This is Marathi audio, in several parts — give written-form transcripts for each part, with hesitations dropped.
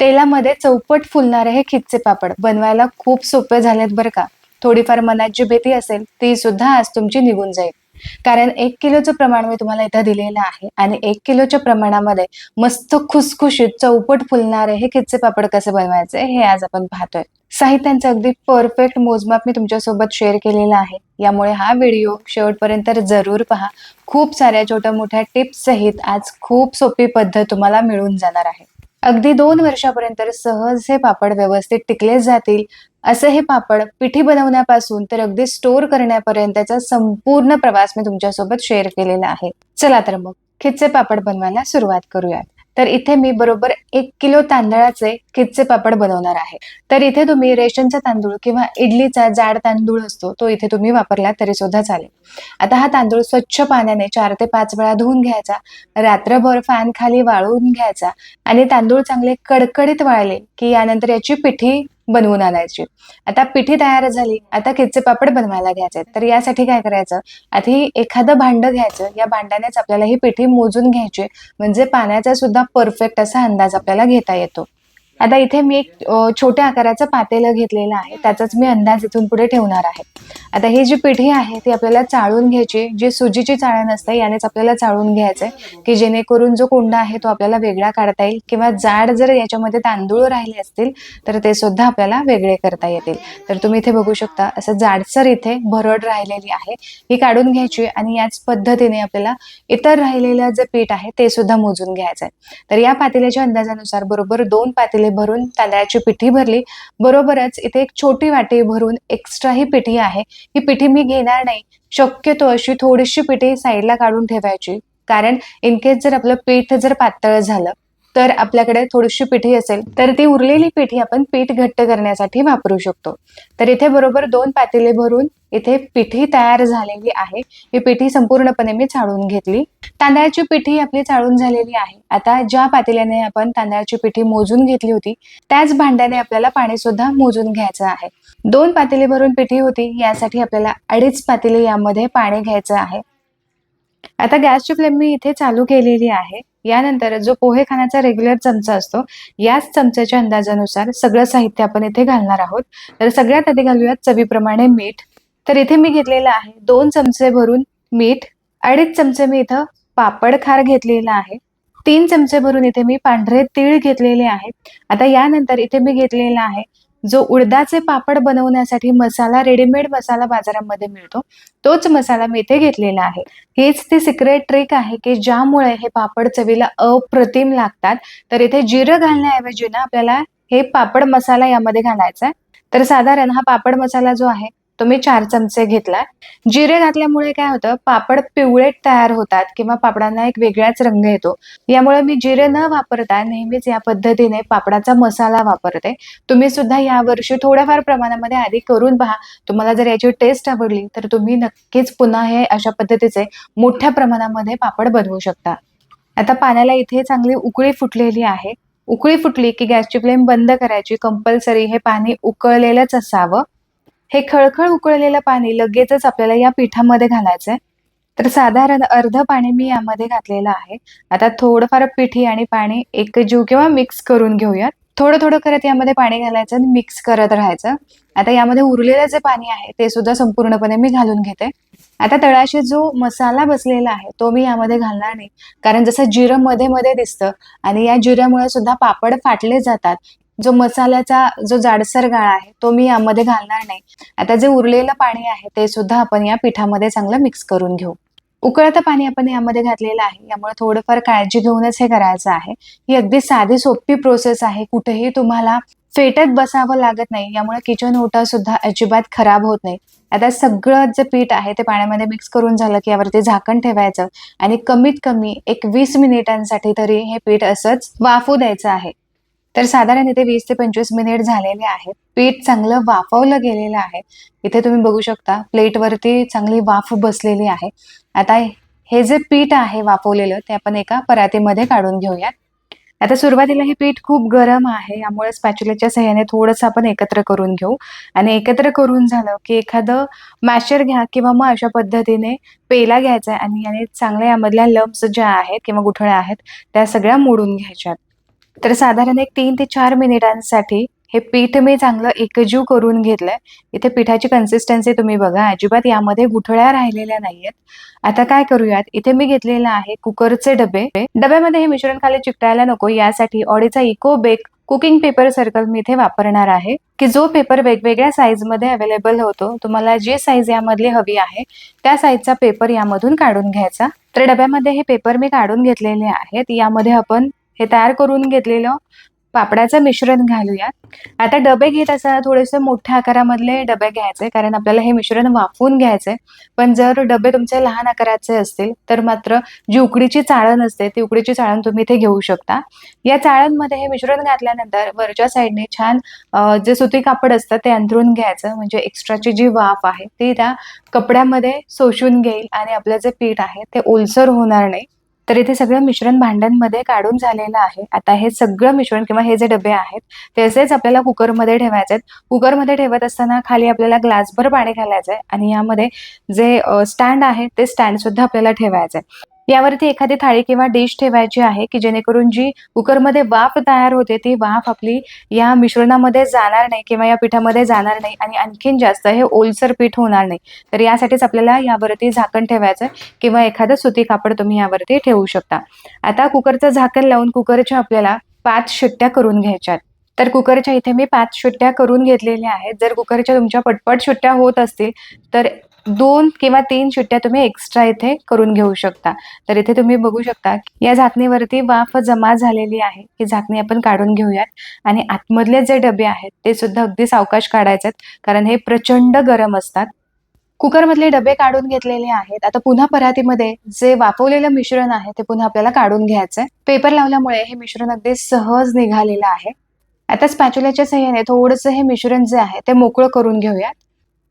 तेलामध्ये चौपट फुलणारे हे खिच्चे पापड बनवायला खूप सोपे झालेत बरं का. थोडीफार मनात जी भीती असेल ती सुद्धा आज तुमची निघून जाईल. कारण 1 किलोचं प्रमाण मी तुम्हाला इथं दिलेलं आहे आणि 1 किलोच्या प्रमाणामध्ये मस्त खुसखुशीत चौपट फुलणारे हे खिच्चे पापड कसे बनवायचे हे आज आपण पाहतोय. साहित्यांचं अगदी परफेक्ट मोजमाप मी तुमच्यासोबत शेअर केलेलं आहे. यामुळे हा व्हिडिओ शेवटपर्यंत जरूर पहा. खूप साऱ्या छोट्या मोठ्या टिप्स सहित आज खूप सोपी पद्धत तुम्हाला मिळून जाणार आहे. अगदी 2 वर्षापर्यंत सहज हे पापड व्यवस्थित टिकले जातील असे हे पापड पिठी बनवण्यापासून तर अगदी स्टोर करण्यापर्यंतचा संपूर्ण प्रवास मी तुमच्यासोबत शेअर केलेला आहे. चला तर मग खिच्चे पापड बनवायला सुरुवात करूयात. तर इथे मी बरोबर 1 किलो तांदळाचे खिच्चे पापड बनवणार आहे. तर इथे तुम्ही रेशनचा तांदूळ किंवा इडलीचा जाड तांदूळ असतो तो इथे तुम्ही वापरला तरी सुद्धा चालेल. आता हा तांदूळ स्वच्छ पाण्याने 4 ते 5 वेळा धुवून घ्यायचा, रात्रभर फॅन खाली वाळवून घ्यायचा आणि तांदूळ चांगले कडकडीत वाळले की यानंतर याची पिठी बनवून आणायची. आता पिठी तयार झाली, आता खिच्चे पापड बनवायला घ्यायचे. तर यासाठी काय करायचं, आधी एखादं भांड घ्यायचं. या भांड्यानेच आपल्याला ही पिठी मोजून घ्यायची, म्हणजे पाण्याचा सुद्धा परफेक्ट असा अंदाज आपल्याला घेता येतो. आता इथे मी एक छोट्या आकाराचं पातेलं घेतलेलं आहे, त्याचाच मी अंदाज इथून पुढे ठेवणार आहे. आता ही जी पिठी आहे ती आपल्याला चाळून घ्यायची. जी सुजीची चाळण असते यानेच आपल्याला चाळून घ्यायचंय, की जेणेकरून जो कोंडा आहे तो आपल्याला वेगळा काढता येईल किंवा जाड जर याच्यामध्ये तांदूळ राहिले असतील तर ते सुद्धा आपल्याला वेगळे करता येतील. तर तुम्ही इथे बघू शकता असं जाडसर इथे भरड राहिलेली आहे, ही काढून घ्यायची आणि याच पद्धतीने आपल्याला इतर राहिलेलं जे पीठ आहे ते सुद्धा मोजून घ्यायचंय. तर या पातेल्याच्या अंदाजानुसार बरोबर 2 पातेले भरून तांदळाची पिठी भरली. बरोबरच इथे एक छोटी वाटी भरून एक्स्ट्रा ही पिठी आहे, ही पिठी मी घेणार नाही. शक्यतो अशी थोडीशी पिठी साईडला काढून ठेवायची, कारण इन केस जर आपलं पीठ जर पातळ झालं तर आपल्याकडे थोडीशी पिठी असेल तर ती उरलेली पिठी आपण पीठ घट्ट करण्यासाठी वापरू शकतो. तर इथे बरोबर 2 पातेले भरून इथे पिठी तयार झालेली आहे. ही पिठी संपूर्णपणे मी चाळून घेतली. तांदळाची पिठी आपली चाळून झालेली आहे. आता ज्या पातेल्याने आपण तांदळाची पिठी मोजून घेतली होती त्याच भांड्याने आपल्याला पाणी सुद्धा मोजून घ्यायचं आहे. 2 पातेले भरून पिठी होती, यासाठी आपल्याला 2.5 पातेले यामध्ये पाणी घ्यायचं आहे. आता गॅसची फ्लेम मी इथे चालू केलेली आहे. यानंतर जो पोहे खाण्याचा रेग्युलर चमचा असतो याच चमच्याच्या अंदाजानुसार सगळं साहित्य आपण इथे घालणार आहोत. तर सगळ्यात आधी घालूयात चवीप्रमाणे मीठ. तर इथे मी घेतलेलं आहे 2 चमचे भरून मीठ. 2.5 चमचे मी इथं पापड खार घेतलेला आहे. 3 चमचे भरून इथे मी पांढरे तीळ घेतलेले आहेत. आता यानंतर इथे मी घेतलेला आहे जो उडदाचे पापड बनवण्यासाठी मसाला, रेडीमेड मसाला बाजारामध्ये मिळतो तोच मसाला मी इथे घेतलेला आहे. हेच ती सिक्रेट ट्रिक आहे की ज्यामुळे हे पापड चवीला अप्रतिम लागतात. तर इथे जिरं घालण्याऐवजी ना आपल्याला हे पापड मसाला यामध्ये घालायचा आहे. तर साधारण हा पापड मसाला जो आहे तो मी 4 चमचे घेतलाय. जिरे घातल्यामुळे काय होतं, पापड पिवळेट तयार होतात किंवा पापडांना एक वेगळाच रंग येतो. यामुळे मी जिरे न वापरता नेहमीच या पद्धतीने पापडाचा मसाला वापरते. तुम्ही सुद्धा यावर्षी थोड्याफार प्रमाणामध्ये आधी करून पहा. तुम्हाला जर याची टेस्ट आवडली तर तुम्ही नक्कीच पुन्हा हे अशा पद्धतीचे मोठ्या प्रमाणामध्ये पापड बनवू शकता. आता पाण्याला इथे चांगली उकळी फुटलेली आहे. उकळी फुटली की गॅसची फ्लेम बंद करायची. कंपल्सरी हे पाणी उकळलेलंच असावं. हे खळखळ उकळलेलं पाणी लगेचच आपल्याला या पिठामध्ये घालायचंय. तर साधारण अर्ध पाणी मी यामध्ये घातलेलं आहे. आता थोडंफार पिठी आणि पाणी एकजीव किंवा मिक्स करून घेऊयात. थोडं थोडं करत यामध्ये पाणी घालायचं आणि मिक्स करत राहायचं. आता यामध्ये उरलेलं जे पाणी आहे ते सुद्धा संपूर्णपणे मी घालून घेते. आता तळाशी जो मसाला बसलेला आहे तो मी यामध्ये घालणार नाही, कारण जसं जिरं मध्ये मध्ये दिसतं आणि या जिऱ्यामुळे सुद्धा पापड फाटले जातात. जो मसाल्याचा जो जाडसर गाळा आहे तो मी यामध्ये घालणार नाही. आता जे उरलेलं पाणी आहे ते सुद्धा आपण या पिठामध्ये चांगलं मिक्स करून घेऊ. उकळतं पाणी आपण यामध्ये घातलेलं आहे, यामुळे थोडंफार काळजी घेऊनच हे करायचं आहे. ही अगदी साधी सोपी प्रोसेस आहे. कुठेही तुम्हाला फेटत बसावं लागत नाही. यामुळे किचन ओटा सुद्धा अजिबात खराब होत नाही. आता सगळं जे पीठ आहे ते पाण्यामध्ये मिक्स करून झालं की यावरती झाकण ठेवायचं आणि कमीत कमी एक 20 मिनिटांसाठी तरी हे पीठ असंच वाफू द्यायचं आहे. तर साधारण इथे 20 ते 25 मिनिट झालेले आहेत. पीठ चांगलं वाफवलं गेलेलं आहे. इथे तुम्ही बघू शकता प्लेटवरती चांगली वाफ बसलेली आहे. आता हे जे पीठ आहे वाफवलेलं ते आपण एका परातीमध्ये काढून घेऊयात. आता सुरुवातीला हे पीठ खूप गरम आहे, यामुळे स्पॅच्युलाच्या सहाय्याने थोडंसं आपण एकत्र करून घेऊ आणि एकत्र करून झालं की एखादं मॅशर घ्या किंवा मग अशा पद्धतीने पेला घ्यायचा आणि याने चांगल्या यामधल्या लम्प्स ज्या आहेत किंवा गुठळ्या आहेत त्या सगळ्या मोडून घ्यायच्यात. तर साधारण एक 3 ते 4 मिनिटांसाठी हे पीठ मी चांगलं एकजीव करून घेतलंय. इथे पिठाची कन्सिस्टन्सी तुम्ही बघा, अजिबात यामध्ये गुठळ्या राहिलेल्या नाहीयेत. आता काय करूयात, इथे मी घेतलेला आहे कुकरचे डबे. डब्यामध्ये हे मिश्रण खाली चिकटायला नको यासाठी ऑडीचा eco bake cooking paper circle मी इथे वापरणार आहे, की जो पेपर वेगवेगळ्या साईजमध्ये अवेलेबल होतो. तुम्हाला जी साईज यामधली हवी आहे त्या साईजचा पेपर यामधून काढून घ्यायचा. तर डब्यामध्ये हे पेपर मी काढून घेतलेले आहेत. यामध्ये आपण हे तयार करून घेतलेलं पापडाचं मिश्रण घालूयात. आता डबे घेत असताना थोडेसे मोठ्या आकारामधले डबे घ्यायचे, कारण आपल्याला हे मिश्रण वाफवून घ्यायचंय. पण जर डबे तुमचे लहान आकाराचे असतील तर मात्र जी उकडीची चाळण असते ती उकडीची चाळण तुम्ही इथे घेऊ शकता. या चाळणमध्ये हे मिश्रण घातल्यानंतर वरच्या साईडने छान जे सुती कापड असतं ते अंथरून घ्यायचं, म्हणजे एक्स्ट्राची जी वाफ आहे ती त्या कपड्यामध्ये शोषून घेईल आणि आपलं जे पीठ आहे ते ओलसर होणार नाही. तर इथे सगळं मिश्रण भांड्यांमध्ये काढून झालेलं आहे. आता हे सगळं मिश्रण किंवा हे जे डबे आहेत ते असेच आपल्याला कुकरमध्ये ठेवायचे आहेत. कुकरमध्ये ठेवत असताना खाली आपल्याला ग्लासभर पाणी घालायचंय आणि यामध्ये जे स्टँड आहे ते स्टँड सुद्धा आपल्याला ठेवायचंय. यावरती एखादी थाळी किंवा डिश ठेवायची आहे, की जेणेकरून जी कुकरमध्ये वाफ तयार होते ती वाफ आपली या मिश्रणामध्ये जाणार नाही किंवा या पिठामध्ये जाणार नाही आणि आणखीन जास्त हे ओलसर पीठ होणार नाही. तर यासाठीच आपल्याला यावरती झाकण ठेवायचं किंवा एखादं सुती कापड तुम्ही यावरती ठेवू शकता. आता कुकरचं झाकण लावून कुकरच्या आपल्याला 5 शिट्ट्या करून घ्यायच्यात. तर कुकरच्या इथे मी 5 शिट्ट्या करून घेतलेल्या आहेत. जर कुकरच्या तुमच्या पटपट शिट्ट्या होत असतील तर 2 किंवा 3 शिट्ट्या तुम्ही एक्स्ट्रा इथे करून घेऊ शकता. तर इथे तुम्ही बघू शकता या झाकणीवरती वाफ जमा झालेली आहे. ही झाकणी आपण काढून घेऊयात आणि आतमधले जे डबे आहेत ते सुद्धा अगदी सावकाश काढायचे आहेत, कारण हे प्रचंड गरम असतात. कुकरमधले डबे काढून घेतलेले आहेत. आता पुन्हा परातीमध्ये जे वाफवलेलं मिश्रण आहे ते पुन्हा आपल्याला काढून घ्यायचंय. पेपर लावल्यामुळे हे मिश्रण अगदी सहज निघालेलं आहे. आता स्पॅच्युलाच्या सहाय्याने थोडंसं हे मिश्रण जे आहे ते मोकळं करून घेऊयात.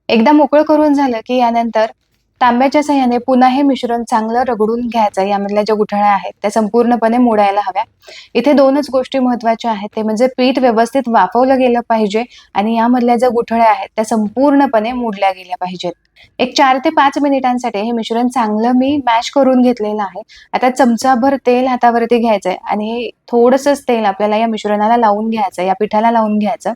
एकदा मोकळं करून झालं की यानंतर तांब्याच्या सहाय्याने पुन्हा हे मिश्रण चांगलं रगडून घ्यायचं. यामधल्या ज्या गुठळ्या आहेत त्या संपूर्णपणे मोडायला हव्या. इथे 2च गोष्टी महत्वाच्या आहेत, ते म्हणजे पीठ व्यवस्थित वाफवलं गेलं पाहिजे आणि यामधल्या ज्या गुठळ्या आहेत त्या संपूर्णपणे मोडल्या गेल्या पाहिजेत. एक 4 ते 5 मिनिटांसाठी हे मिश्रण चांगलं मी मॅश करून घेतलेलं आहे. आता चमचाभर तेल हातावरती घ्यायचंय आणि हे थोडंसंच तेल आपल्याला या मिश्रणाला लावून घ्यायचं, या पिठाला लावून घ्यायचं.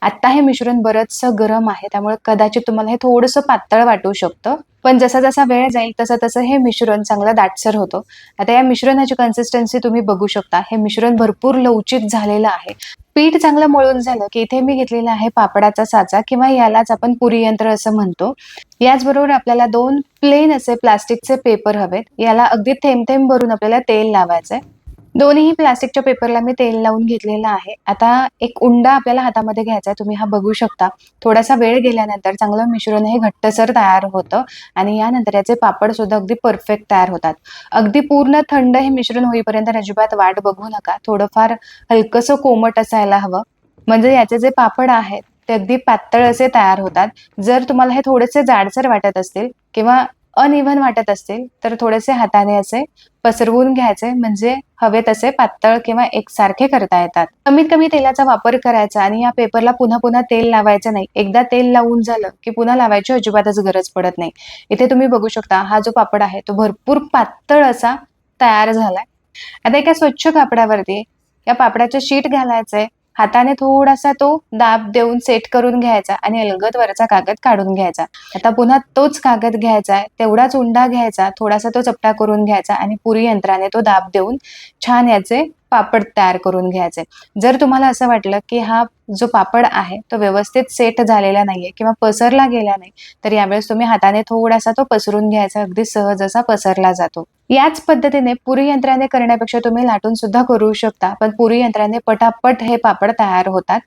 आता हे मिश्रण बरंचसं गरम आहे, त्यामुळे कदाचित तुम्हाला हे थोडंसं पातळ वाटू शकतं. पण जसा जसा वेळ जाईल तसं तसं हे मिश्रण चांगलं दाटसर होतं. आता या मिश्रणाची कन्सिस्टन्सी तुम्ही बघू शकता. हे मिश्रण भरपूर लवचिक झालेलं आहे. पीठ चांगलं मळून झालं की इथे मी घेतलेला आहे पापडाचा साचा किंवा यालाच आपण पुरी यंत्र असं म्हणतो. याचबरोबर आपल्याला 2 प्लेन असे प्लास्टिकचे पेपर हवेत. याला अगदी थेंब थेंब भरून आपल्याला तेल लावायचंय. दोन्हीही प्लास्टिकच्या पेपरला मी तेल लावून घेतलेलं आहे. आता एक उंडा आपल्याला हातामध्ये घ्यायचा आहे. तुम्ही हा बघू शकता. थोडासा वेळ गेल्यानंतर चांगलं मिश्रण हे घट्टसर तयार होतं आणि यानंतर याचे पापड सुद्धा अगदी परफेक्ट तयार होतात. अगदी पूर्ण थंड हे मिश्रण होईपर्यंत अजिबात वाट बघू नका. थोडंफार हलकंसं कोमट असायला हवं, म्हणजे याचे जे पापड आहेत ते अगदी पातळ असे तयार होतात. जर तुम्हाला हे थोडेसे जाडसर वाटत असतील किंवा अनइव्हन वाटत असतील तर थोडेसे हाताने असे पसरवून घ्यायचे, म्हणजे हवे तसे पातळ किंवा एकसारखे करता येतात. कमीत कमी तेलाचा वापर करायचा आणि या पेपरला पुन्हा पुन्हा तेल लावायचं नाही. एकदा तेल लावून झालं की पुन्हा लावायची अजिबातच गरज पडत नाही. इथे तुम्ही बघू शकता हा जो पापड आहे तो भरपूर पातळ असा तयार झालाय. आता एका स्वच्छ कापडावरती या पापडाचं शीट घालायचंय. हाताने थोडासा तो दाब देऊन सेट करून घ्यायचा आणि अलगद वरचा कागद काढून घ्यायचा. आता पुन्हा तोच कागद घ्यायचा आहे, तेवढाच उंडा घ्यायचा, थोडासा तो चपटा करून घ्यायचा आणि पुरी यंत्राने तो दाब देऊन छान याचे पापड तयार करून घ्यायचे. जर तुम्हाला असं वाटलं की हा जो पापड आहे तो व्यवस्थित सेट झालेला नाहीये किंवा पसरला गेला नाही, तर यावेळेस तुम्ही हाताने थोडासा तो पसरून घ्यायचा. अगदी सहज असा पसरला जातो. याच पद्धतीने पुरी यंत्राने करण्यापेक्षा तुम्ही लाटून सुद्धा करू शकता, पण पुरी यंत्राने पटापट हे पापड तयार होतात.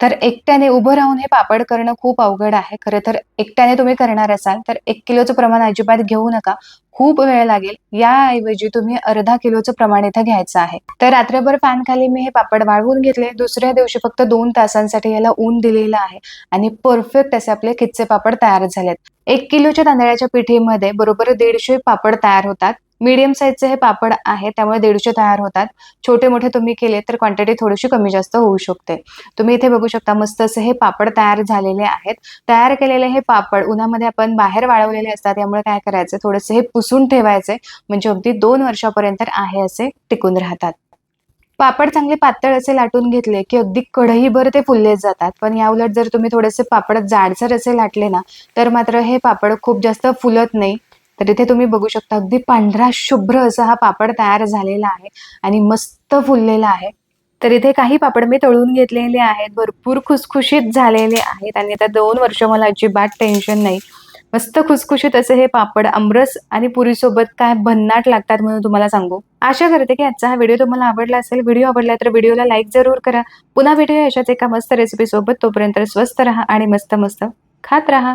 तर एकट्याने उभं राहून हे पापड करणं खूप अवघड आहे. खरं तर एकट्याने तुम्ही करणार असाल तर 1 किलोचं प्रमाण अजिबात घेऊ नका. खूप वेळ लागेल. याऐवजी तुम्ही अर्धा किलोचं प्रमाण इथं घ्यायचं आहे. तर रात्रभर फॅन खाली मी हे पापड वाळवून घेतले. दुसऱ्या दिवशी फक्त 2 तासांसाठी याला ऊन दिलेलं आहे आणि परफेक्ट असे आपले खिच्चे पापड तयार झालेत. 1 किलोच्या तांदळाच्या पिठीमध्ये बरोबर 150 पापड तयार होतात. मीडियम साईजचे हे पापड आहे, त्यामुळे 150 तयार होतात. छोटे मोठे तुम्ही केले तर क्वांटिटी थोडीशी कमी जास्त होऊ शकते. तुम्ही इथे बघू शकता मस्त असे हे पापड तयार झालेले आहेत. तयार केलेले हे पापड उन्हामध्ये आपण बाहेर वाळवलेले असतात, त्यामुळे काय करायचं थोडेसे हे पुसून ठेवायचे, म्हणजे अगदी 2 वर्षापर्यंत आहे असे टिकून राहतात. पापड चांगले पातळ असे लाटून घेतले की अगदी कढईभर ते फुलले जातात. पण याउलट जर तुम्ही थोडेसे पापड जाडसर असे लाटले ना, तर मात्र हे पापड खूप जास्त फुलत नाही. तर इथे तुम्ही बघू शकता अगदी पांढरा शुभ्र असा हा पापड तयार झालेला आहे आणि मस्त फुललेला आहे. तर इथे काही पापड मी तळून घेतलेले आहेत. भरपूर खुसखुशीत झालेले आहेत आणि आता 2 वर्ष मला अजिबात टेन्शन नाही. मस्त खुसखुशीत असे हे पापड आमरस आणि पुरीसोबत काय भन्नाट लागतात म्हणून तुम्हाला सांगू. आशा करते की आजचा हा व्हिडिओ तुम्हाला आवडला असेल. व्हिडिओ आवडला तर व्हिडिओला लाईक जरूर करा. पुन्हा भेटूया अशाच एका मस्त रेसिपी सोबत. तोपर्यंत स्वस्त राहा आणि मस्त मस्त खात राहा.